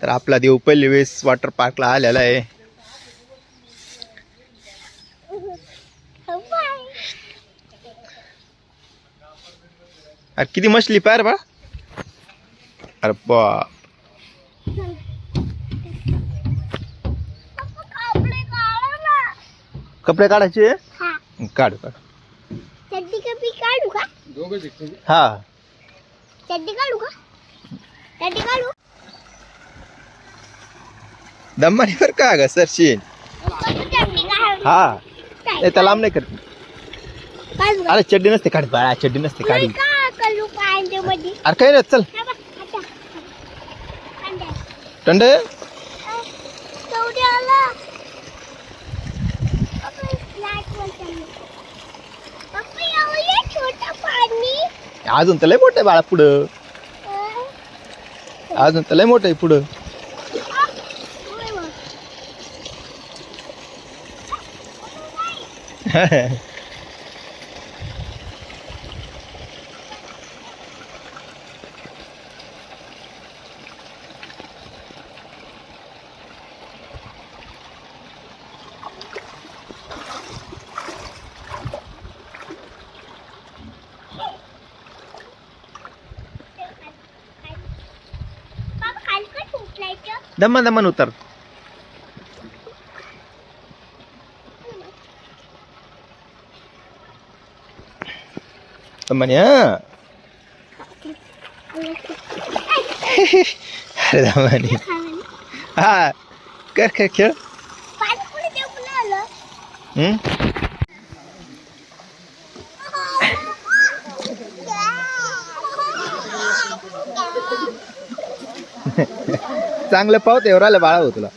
तर आपला देव पहिली वेळेस वॉटर पार्कला आलेला आहे. अरे किती मछली पार बा. अरे बाप. कपडे काढायचे. काढू काढू. चड्डी कपी काढू का? हा चड्डी काढू का? चड्डी काढू. दम्मानीवर का ग सरशीन. चड्डी काढू. हा त्याला लांब नाही करत. काढू का? अरे चड्डी नसते काढ बाळा. चड्डी नसते काढी. का करू काय ते मध्ये? अरे काही नाही चल. टंडे चौड्याला पप्पा एवढे छोटा पाणी. अजून तर लय मोठं आहे बाळा पुढं. अजून तर लय मोठं आहे पुढं. दमन दमन उतर. दमन हा. अरे दमनी हा कर कर खेळ. चांगलं पावत एवढं आलं बाळा हो तुला.